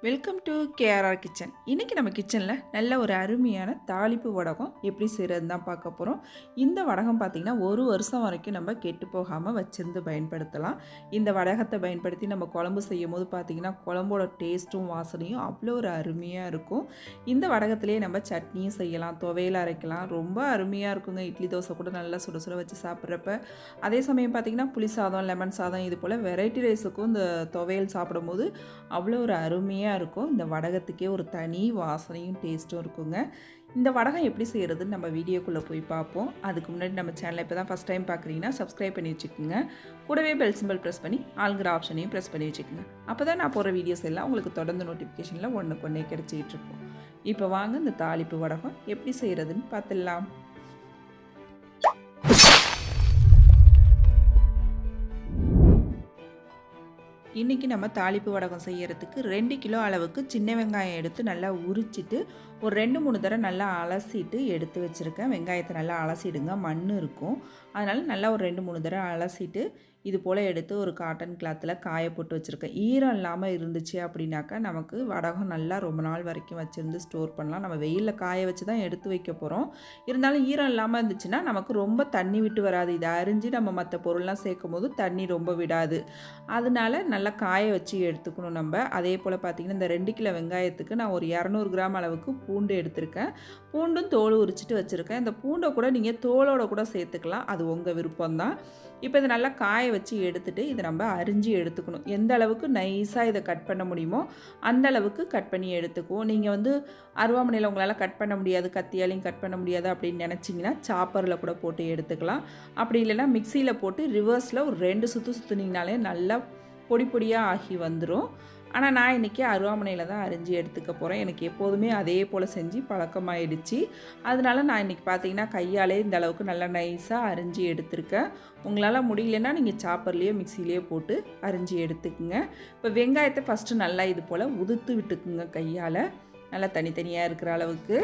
Welcome to KRR kitchen. இன்றைக்கி நம்ம கிச்சனில் நல்ல ஒரு அருமையான தாளிப்பு வடகம் எப்படி செய்கிறது தான் பார்க்க போகிறோம். இந்த வடகம் பார்த்திங்கன்னா 1 வருஷம் வரைக்கும் நம்ம கெட்டு போகாமல் வச்சிருந்து பயன்படுத்தலாம். இந்த வடகத்தை பயன்படுத்தி நம்ம குழம்பு செய்யும் போது பார்த்திங்கன்னா குழம்போட டேஸ்ட்டும் வாசனையும் அவ்வளோ ஒரு அருமையாக இருக்கும். இந்த வடகத்திலே நம்ம சட்னியும் செய்யலாம், துவையல் அரைக்கலாம், ரொம்ப அருமையாக இருக்குங்க. இட்லி தோசை கூட நல்லா சுட சுட வச்சு சாப்பிட்றப்ப. அதே சமயம் பார்த்திங்கன்னா புளி சாதம், லெமன் சாதம் இது போல் வெரைட்டி ரைஸுக்கும் இந்த துவையல் சாப்பிடும்போது அவ்வளோ ஒரு அருமையாக இருக்கும். இந்த வடகத்துக்கே ஒரு தனி வாசனையும் டேஸ்ட்டும் இருக்குங்க. இந்த வடகம் எப்படி செய்கிறதுன்னு நம்ம வீடியோக்குள்ளே போய் பார்ப்போம். அதுக்கு முன்னாடி நம்ம சேனலை இப்போ தான் ஃபஸ்ட் டைம் பார்க்குறீங்கன்னா சப்ஸ்கிரைப் பண்ணி வச்சுக்கோங்க. கூடவே பெல் சிம்பிள் ப்ரெஸ் பண்ணி ஆல்கிற ஆப்ஷனையும் ப்ரெஸ் பண்ணி வச்சுக்கோங்க. அப்போ தான் நான் போகிற வீடியோஸ் எல்லாம் உங்களுக்கு தொடர்ந்து நோட்டிஃபிகேஷனில் ஒன்றுக்கு ஒன்றே கிடச்சிக்கிட்டு இருக்கும். இப்போ வாங்க இந்த தாளிப்பு வடகம் எப்படி செய்கிறதுன்னு பார்த்துடலாம். இன்றைக்கி நம்ம தாளிப்பு வடகம் செய்கிறதுக்கு 2 கிலோ அளவுக்கு சின்ன வெங்காயம் எடுத்து நல்லா உரிச்சிட்டு ஒரு 2-3 தடவை நல்லா அலசிட்டு எடுத்து வச்சுருக்கேன். வெங்காயத்தை நல்லா அலசிடுங்க, மண் இருக்கும். அதனால் நல்லா ஒரு 2-3 தடவை அலசிட்டு இது போல் எடுத்து ஒரு காட்டன் கிளாத்தில் காய போட்டு வச்சுருக்கேன். ஈரம் இல்லாமல் இருந்துச்சு அப்படின்னாக்கா நமக்கு வடகம் நல்லா ரொம்ப நாள் வரைக்கும் வச்சுருந்து ஸ்டோர் பண்ணலாம். நம்ம வெயிலில் காய வச்சு தான் எடுத்து வைக்க போகிறோம். இருந்தாலும் ஈரம் இல்லாமல் இருந்துச்சுன்னா நமக்கு ரொம்ப தண்ணி விட்டு வராது. இதை அரிஞ்சு நம்ம மற்ற பொருள்லாம் சேர்க்கும் போது தண்ணி ரொம்ப விடாது. அதனால நல்லா காய வச்சு எடுத்துக்கணும் நம்ம. அதே போல் பார்த்திங்கன்னா இந்த 2 கிலோ வெங்காயத்துக்கு நான் ஒரு 200 கிராம் அளவுக்கு பூண்டு எடுத்திருக்கேன். பூண்டும் தோல் உரிச்சிட்டு வச்சுருக்கேன். இந்த பூண்டை கூட நீங்கள் தோலோட கூட சேர்த்துக்கலாம், அது உங்கள் விருப்பம்தான். இப்போ இதை நல்லா காய வச்சு எடுத்துகிட்டு இதை நம்ம அரிஞ்சு எடுத்துக்கணும். எந்த அளவுக்கு நைஸாக இதை கட் பண்ண முடியுமோ அந்த அளவுக்கு கட் பண்ணி எடுத்துக்குவோம். நீங்கள் அருவாமனையில் உங்களால் கட் பண்ண முடியாது, கத்தியாலையும் கட் பண்ண முடியாது அப்படின்னு நினச்சிங்கன்னா சாப்பரில் கூட போட்டு எடுத்துக்கலாம். அப்படி இல்லைன்னா மிக்சியில் போட்டு ரிவர்ஸில் ஒரு 2 சுற்று சுற்றுனீங்கனாலே நல்லா பொடி பொடியாக ஆகி வந்துடும். ஆனால் நான் இன்றைக்கி அருவாமனையில் தான் அரிஞ்சு எடுத்துக்க போகிறேன். எனக்கு எப்போதுமே அதே போல் செஞ்சு பழக்கமாயிடுச்சு. அதனால நான் இன்றைக்கி பார்த்தீங்கன்னா கையாலே இந்த அளவுக்கு நல்லா நைஸாக அரிஞ்சு எடுத்துருக்கேன். உங்களால் முடியலன்னா நீங்கள் சாப்பர்லேயோ மிக்சிலேயோ போட்டு அரிஞ்சு எடுத்துக்குங்க. இப்போ வெங்காயத்தை ஃபஸ்ட்டு நல்லா இது போல் உதுத்து விட்டுக்குங்க கையால், நல்லா தனித்தனியாக இருக்கிற அளவுக்கு.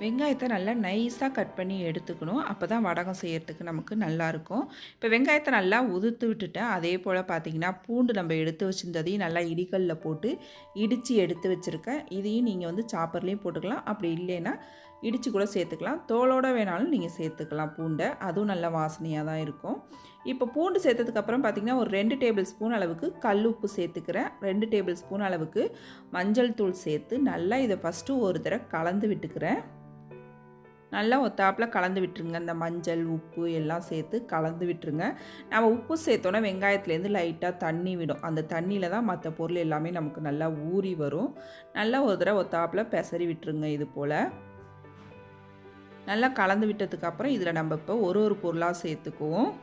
வெங்காயத்தை நல்லா நைஸாக கட் பண்ணி எடுத்துக்கணும். அப்போ தான் வடகம் செய்கிறதுக்கு நமக்கு நல்லாயிருக்கும். இப்போ வெங்காயத்தை நல்லா உதுத்து விட்டுட்டேன். அதே போல் பார்த்திங்கன்னா பூண்டு நம்ம எடுத்து வச்சுருந்ததையும் நல்லா இடிக்கல்லில் போட்டு இடித்து எடுத்து வச்சுருக்கேன். இதையும் நீங்கள் சாப்பர்லேயும் போட்டுக்கலாம், அப்படி இல்லைன்னா இடித்து கூட சேர்த்துக்கலாம். தோலோடு வேணாலும் நீங்கள் சேர்த்துக்கலாம் பூண்டை, அதுவும் நல்ல வாசனையாக தான் இருக்கும். இப்போ பூண்டு சேர்த்ததுக்கப்புறம் பார்த்திங்கன்னா ஒரு 2 டேபிள் ஸ்பூன் அளவுக்கு கல் உப்பு சேர்த்துக்கிறேன். 2 டேபிள் ஸ்பூன் அளவுக்கு மஞ்சள் தூள் சேர்த்து நல்லா இதை ஃபஸ்ட்டு ஒரு தடவை கலந்து விட்டுக்கிறேன். நல்லா ஒத்தாப்பில் கலந்து விட்டுருங்க. இந்த மஞ்சள் உப்பு எல்லாம் சேர்த்து கலந்து விட்டுருங்க. நம்ம உப்பு சேர்த்தோன்னா வெங்காயத்துலேருந்து லைட்டாக தண்ணி விடும். அந்த தண்ணியில் தான் மற்ற பொருள் எல்லாமே நமக்கு நல்லா ஊறி வரும். நல்லா ஒரு தடவை ஒத்தாப்பில் பெசரி விட்டுருங்க. இது போல் நல்லா கலந்து விட்டதுக்கப்புறம் இதில் நம்ம இப்போ ஒரு பொருளாக சேர்த்துக்குவோம்.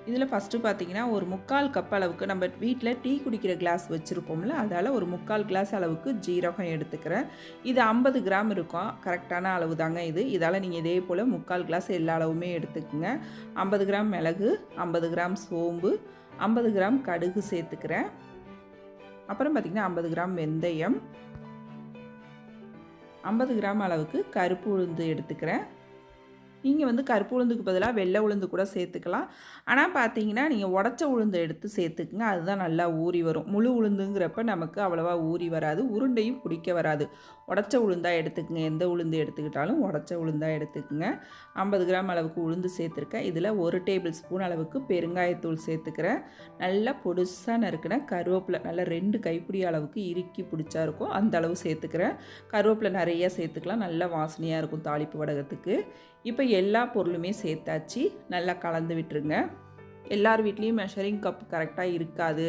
இதில் ஃபஸ்ட்டு பார்த்திங்கன்னா ஒரு 3/4 கப் அளவுக்கு நம்ம வீட்டில் டீ குடிக்கிற கிளாஸ் வச்சுருப்போம்ல, அதால் ஒரு 3/4 கிளாஸ் அளவுக்கு ஜீரகம் எடுத்துக்கிறேன். இது 50 கிராம் இருக்கும், கரெக்டான அளவு தாங்க இது. இதால் நீங்கள் இதே போல் 3/4 கிளாஸ் எல்லா அளவுமே எடுத்துக்குங்க. 50 கிராம் மிளகு, 50 கிராம் சோம்பு, 50 கிராம் கடுகு சேர்த்துக்கிறேன். அப்புறம் பார்த்திங்கன்னா 50 கிராம் வெந்தயம், 50 கிராம் அளவுக்கு கருப்பு உளுந்து எடுத்துக்கிறேன். நீங்கள் கருப்பு உளுந்துக்கு பதிலாக வெள்ளை உளுந்து கூட சேர்த்துக்கலாம். ஆனால் பார்த்தீங்கன்னா நீங்கள் உடச்ச உளுந்து எடுத்து சேர்த்துக்குங்க, அதுதான் நல்லா ஊறி வரும். முழு உளுந்துங்கிறப்ப நமக்கு அவ்வளோவா ஊறி வராது, உருண்டையும் பிடிக்க வராது. உடச்ச உளுந்தாக எடுத்துக்குங்க. எந்த உளுந்து எடுத்துக்கிட்டாலும் உடச்ச உளுந்தாக எடுத்துக்குங்க. 50 கிராம் அளவுக்கு உளுந்து சேர்த்துருக்கேன். இதில் 1 டேபிள் ஸ்பூன் அளவுக்கு பெருங்காயத்தூள் சேர்த்துக்கிறேன். நல்லா பொடுசாக நறுக்கின கருவேப்பிலை, நல்லா 2 கைப்பிடி அளவுக்கு இறுக்கி பிடிச்சா இருக்கும், அந்த அளவு சேர்த்துக்கிறேன். கருவேப்பிலை நிறையா சேர்த்துக்கலாம், நல்லா வாசனையாக இருக்கும் தாளிப்பு வடகத்துக்கு. இப்போ எல்லா பொருளுமே சேர்த்தாச்சு, நல்லா கலந்து விட்டுருங்க. எல்லார் வீட்லேயும் மெஷரிங் கப் கரெக்டாக இருக்காது.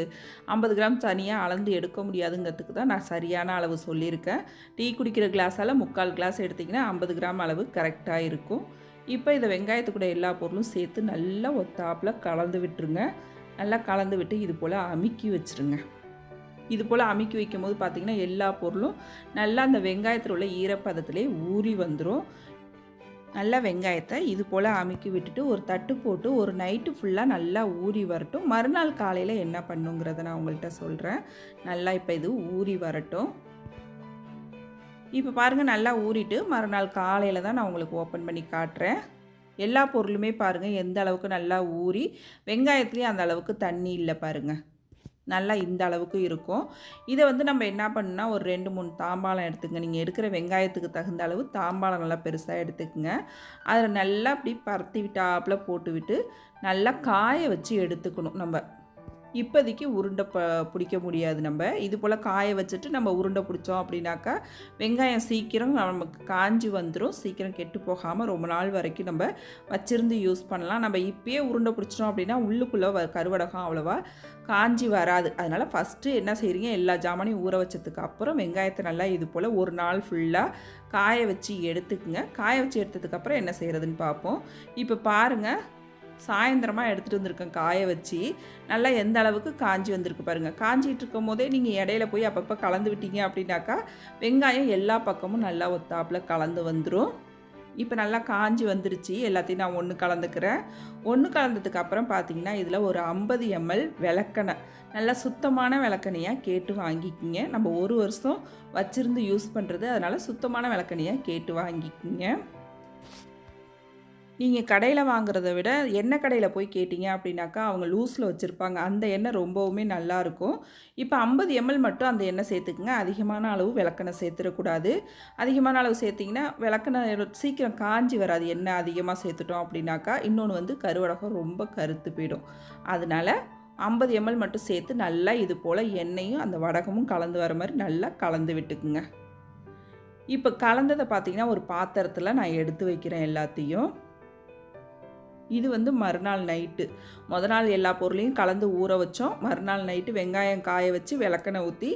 50 கிராம் தனியாக அளந்து எடுக்க முடியாதுங்கிறதுக்கு தான் நான் சரியான அளவு சொல்லியிருக்கேன். டீ குடிக்கிற கிளாஸால் 3/4 கிளாஸ் எடுத்திங்கன்னா 50 கிராம் அளவு கரெக்டாக இருக்கும். இப்போ இதை வெங்காயத்து கூட எல்லா பொருளும் சேர்த்து நல்லா ஒத்தாப்பில் கலந்து விட்டுருங்க. நல்லா கலந்து விட்டு இது போல் அமுக்கி வச்சுருங்க. இது போல் அமுக்கி வைக்கும் போது பார்த்திங்கன்னா எல்லா பொருளும் நல்லா அந்த வெங்காயத்தில் உள்ள ஈரப்பதத்திலே ஊறி வந்துடும். நல்லா வெங்காயத்தை இது போல் அமுக்கி விட்டுட்டு ஒரு தட்டு போட்டு ஒரு நைட்டு ஃபுல்லாக நல்லா ஊறி வரட்டும். மறுநாள் காலையில் என்ன பண்ணுங்கிறத நான் உங்கள்கிட்ட சொல்கிறேன். நல்லா இப்போ இது ஊறி வரட்டும். இப்போ பாருங்கள், நல்லா ஊறிட்டு மறுநாள் காலையில் தான் நான் உங்களுக்கு ஓப்பன் பண்ணி காட்டுறேன். எல்லா பொருளுமே பாருங்கள் எந்த அளவுக்கு நல்லா ஊறி, வெங்காயத்துலேயும் அந்த அளவுக்கு தண்ணி இல்லை பாருங்கள். நல்லா இந்த அளவுக்கு இருக்கும். இதை வந்து நம்ம என்ன பண்ணணும்னா ஒரு 2, 3 தாம்பாளம் எடுத்துக்கங்க. நீங்கள் எடுக்கிற வெங்காயத்துக்கு தகுந்த அளவு தாம்பாளம் நல்லா பெருசாக எடுத்துக்கங்க. அதில் நல்லா அப்படி பரத்தி விட்டாப்புல போட்டு விட்டு நல்லா காய வச்சு எடுத்துக்கணும் நம்ம. இப்போதைக்கு உருண்டை பிடிக்க முடியாது. நம்ம இது போல் காய வச்சுட்டு நம்ம உருண்டை பிடிச்சோம் அப்படின்னாக்கா வெங்காயம் சீக்கிரம் நமக்கு காஞ்சி வந்துடும். சீக்கிரம் கெட்டு போகாமல் ரொம்ப நாள் வரைக்கும் நம்ம வச்சுருந்து யூஸ் பண்ணலாம். நம்ம இப்போயே உருண்டை பிடிச்சிட்டோம் அப்படின்னா உள்ளுக்குள்ளே கருவடகம் அவ்வளோவா காஞ்சி வராது. அதனால் ஃபஸ்ட்டு என்ன செய்கிறீங்க, எல்லா ஜாமானையும் ஊற வச்சதுக்கு அப்புறம் வெங்காயத்தை நல்லா இது போல் ஒரு நாள் ஃபுல்லாக காய வச்சு எடுத்துக்குங்க. காய வச்சு எடுத்ததுக்கப்புறம் என்ன செய்கிறதுன்னு பார்ப்போம். இப்போ பாருங்கள், சாயந்தரமாக எடுத்துகிட்டு வந்திருக்கேன் காய வச்சு. நல்லா எந்த அளவுக்கு காஞ்சி வந்திருக்கு பாருங்கள். காஞ்சிகிட்டு இருக்கும் போதே நீங்கள் இடையில போய் அப்பப்போ கலந்து விட்டீங்க அப்படின்னாக்கா வெங்காயம் எல்லா பக்கமும் நல்லா ஒத்தாப்பில் கலந்து வந்துடும். இப்போ நல்லா காஞ்சி வந்துருச்சு. எல்லாத்தையும் நான் ஒன்று கலந்துக்கிறேன். ஒன்று கலந்ததுக்கு அப்புறம் பார்த்தீங்கன்னா இதில் ஒரு 50 ml விளக்கெண்ணெய், நல்லா சுத்தமான விளக்கெண்ணையாக கேட்டு வாங்கிக்கிங்க. நம்ம ஒரு வருஷம் வச்சுருந்து யூஸ் பண்ணுறது, அதனால் சுத்தமான விளக்கெண்ணையாக கேட்டு வாங்கிக்கிங்க. நீங்கள் கடையில் வாங்குறத விட எண்ணெய் கடையில் போய் கேட்டிங்க அப்படின்னாக்கா அவங்க லூஸில் வச்சுருப்பாங்க. அந்த எண்ணெய் ரொம்பவுமே நல்லாயிருக்கும். இப்போ 50 ml மட்டும் அந்த எண்ணெய் சேர்த்துக்குங்க. அதிகமான அளவு விளக்கெண்ணெய் சேர்த்துடக்கூடாது. அதிகமான அளவு சேர்த்திங்கன்னா விளக்கெண்ணெய் சீக்கிரம் காஞ்சி வராது. எண்ணெய் அதிகமாக சேர்த்துட்டோம் அப்படின்னாக்கா இன்னொன்று வந்து கருவடகம் ரொம்ப கருத்து போயிடும். அதனால் 50 ml மட்டும் சேர்த்து நல்லா இது போல் எண்ணெயும் அந்த வடகமும் கலந்து வர மாதிரி நல்லா கலந்து விட்டுக்குங்க. இப்போ கலந்ததை பார்த்திங்கன்னா ஒரு பாத்திரத்தில் நான் எடுத்து வைக்கிறேன் எல்லாத்தையும். இது வந்து மறுநாள் நைட்டு, நாள் எல்லா பொருளையும் கலந்து ஊற வச்சோம். மறுநாள் நைட்டு வெங்காயம் காய வச்சு விளக்கெண்ணெய் ஊற்றி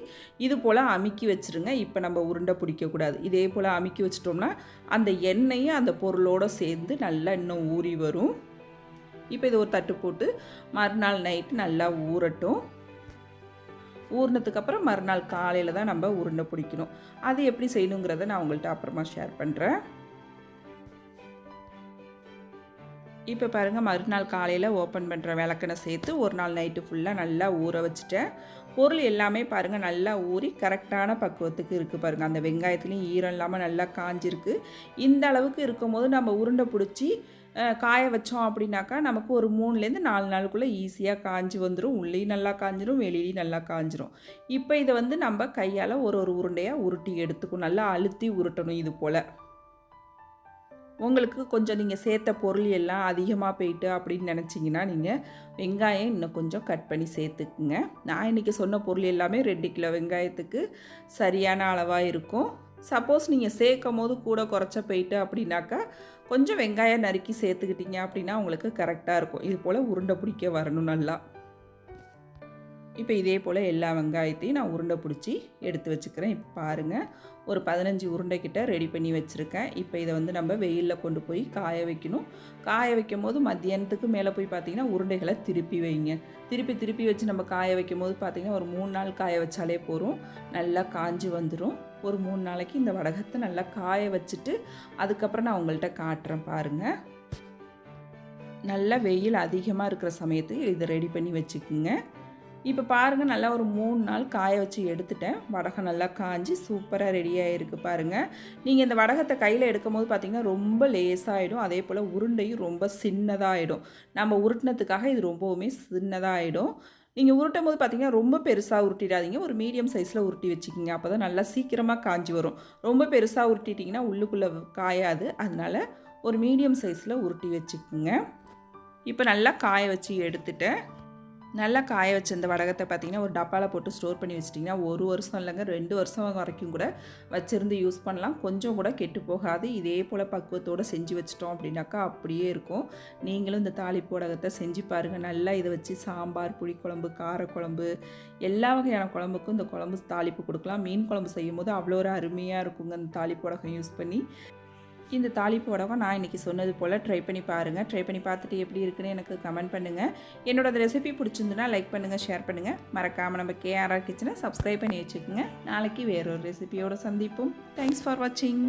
இது போல் அமுக்கி வச்சுருங்க. இப்போ நம்ம உருண்டை பிடிக்கக்கூடாது. இதே போல் அமுக்கி வச்சிட்டோம்னா அந்த எண்ணெயும் அந்த பொருளோடு சேர்ந்து நல்லா இன்னும் ஊறி வரும். இப்போ இது ஒரு தட்டு போட்டு மறுநாள் நைட்டு நல்லா ஊறட்டும். ஊறினதுக்கப்புறம் மறுநாள் காலையில் தான் நம்ம உருண்டை பிடிக்கணும். அது எப்படி செய்யணுங்கிறத நான் உங்கள்கிட்ட அப்புறமா ஷேர் பண்ணுறேன். இப்போ பாருங்கள், மறுநாள் காலையில் ஓப்பன் பண்ணுற விளக்கெண்ணெய் சேர்த்து ஒரு நாள் நைட்டு ஃபுல்லாக நல்லா ஊற வச்சுட்டேன். பொருள் எல்லாமே பாருங்கள் நல்லா ஊறி கரெக்டான பக்குவத்துக்கு இருக்குது பாருங்கள். அந்த வெங்காயத்துலேயும் ஈரம் இல்லாமல் நல்லா காஞ்சிருக்கு. இந்த அளவுக்கு இருக்கும்போது நம்ம உருண்டை பிடிச்சி காய வச்சோம் அப்படின்னாக்கா நமக்கு ஒரு 3லேருந்து 4 நாளுக்குள்ளே ஈஸியாக காஞ்சி வந்துடும். உள்ளேயும் நல்லா காஞ்சிரும், வெளியிலையும் நல்லா காஞ்சிரும். இப்போ இதை வந்து நம்ம கையால் ஒரு உருண்டையாக உருட்டி எடுத்துக்கணும். நல்லா அழுத்தி உருட்டணும். இது போல் உங்களுக்கு கொஞ்சம் நீங்கள் சேர்த்த பொருள் எல்லாம் அதிகமாக போயிட்டு அப்படின்னு நினச்சிங்கன்னா நீங்கள் வெங்காயம் இன்னும் கொஞ்சம் கட் பண்ணி சேர்த்துக்குங்க. நான் இன்றைக்கி சொன்ன பொருள் எல்லாமே 2 கிலோ வெங்காயத்துக்கு சரியான அளவாக இருக்கும். சப்போஸ் நீங்கள் சேர்க்கும் போது கூட குறைச்ச போயிட்டு அப்படின்னாக்கா கொஞ்சம் வெங்காயம் நறுக்கி சேர்த்துக்கிட்டீங்க அப்படின்னா உங்களுக்கு கரெக்டாக இருக்கும். இது போல் உருண்டை பிடிக்க வரணும் நல்லா. இப்போ இதே போல் எல்லா வெங்காயத்தையும் நான் உருண்டை பிடிச்சி எடுத்து வச்சுக்கிறேன். இப்போ பாருங்கள், ஒரு 15 உருண்டை கிட்ட ரெடி பண்ணி வச்சுருக்கேன். இப்போ இதை வந்து நம்ம வெயிலில் கொண்டு போய் காய வைக்கணும். காய வைக்கும் போது மத்தியானத்துக்கு மேலே போய் பார்த்திங்கன்னா உருண்டைகளை திருப்பி வைங்க. திருப்பி வச்சு நம்ம காய வைக்கும் போது பார்த்திங்கன்னா ஒரு 3 நாள் காய வச்சாலே போதும், நல்லா காஞ்சி வந்துடும். ஒரு 3 நாளைக்கு இந்த வடகத்தை நல்லா காய வச்சுட்டு அதுக்கப்புறம் நான் உங்கள்கிட்ட காட்டுறேன் பாருங்கள். நல்லா வெயில் அதிகமாக இருக்கிற சமயத்துக்கு இதை ரெடி பண்ணி வச்சுக்குங்க. இப்போ பாருங்கள், நல்லா ஒரு 3 நாள் காய வச்சு எடுத்துட்டேன். வடகம் நல்லா காஞ்சி சூப்பராக ரெடியாக இருக்குது பாருங்கள். நீங்கள் இந்த வடகத்தை கையில் எடுக்கும் போது பார்த்திங்கன்னா ரொம்ப லேசாகிடும். அதே போல் உருண்டையும் ரொம்ப சின்னதாகிடும். நம்ம உருட்டினதுக்காக இது ரொம்பவுமே சின்னதாகிடும். நீங்கள் உருட்டும் போது பார்த்திங்கன்னா ரொம்ப பெருசாக உருட்டிடாதீங்க. ஒரு மீடியம் சைஸில் உருட்டி வச்சுக்கிங்க. அப்போ தான் நல்லா சீக்கிரமாக காஞ்சி வரும். ரொம்ப பெருசாக உருட்டிட்டிங்கன்னா உள்ளுக்குள்ளே காயாது. அதனால் ஒரு மீடியம் சைஸில் உருட்டி வச்சுக்குங்க. இப்போ நல்லா காய வச்சு எடுத்துட்டேன். நல்லா காய வச்ச இந்த வடகத்தை பார்த்திங்கன்னா ஒரு டப்பாவில் போட்டு ஸ்டோர் பண்ணி வச்சிட்டிங்கன்னா 1 வருஷம் இல்லைங்க 2 வருஷம் வரைக்கும் கூட வச்சுருந்து யூஸ் பண்ணலாம். கொஞ்சம் கூட கெட்டு போகாது. இதே போல் பக்குவத்தோடு செஞ்சு வச்சிட்டோம் அப்படின்னாக்கா அப்படியே இருக்கும். நீங்களும் இந்த தாளிப்பு வடகத்தை செஞ்சு பாருங்கள். நல்லா இதை வச்சு சாம்பார், புளிக்குழம்பு, காரக்குழம்பு, எல்லா வகையான குழம்புக்கும் இந்த குழம்பு தாளிப்பு கொடுக்கலாம். மீன் குழம்பு செய்யும் போது அவ்வளோ ஒரு அருமையாக இருக்குங்க இந்த தாளிப்பு வடகம் யூஸ் பண்ணி. இந்த தாளிப்பு வடகம் நான் இன்றைக்கி சொன்னது போல் ட்ரை பண்ணி பாருங்கள். ட்ரை பண்ணி பார்த்துட்டு எப்படி இருக்குன்னு எனக்கு கமெண்ட் பண்ணுங்கள். என்னோட ரெசிபி பிடிச்சிருந்துன்னா லைக் பண்ணுங்கள், ஷேர் பண்ணுங்கள். மறக்காமல் நம்ம KRR கிச்சனை சப்ஸ்கிரைப் பண்ணி வச்சுக்கோங்க. நாளைக்கு வேறொரு ரெசிபியோடு சந்திப்போம். தேங்க்ஸ் ஃபார் வாட்சிங்.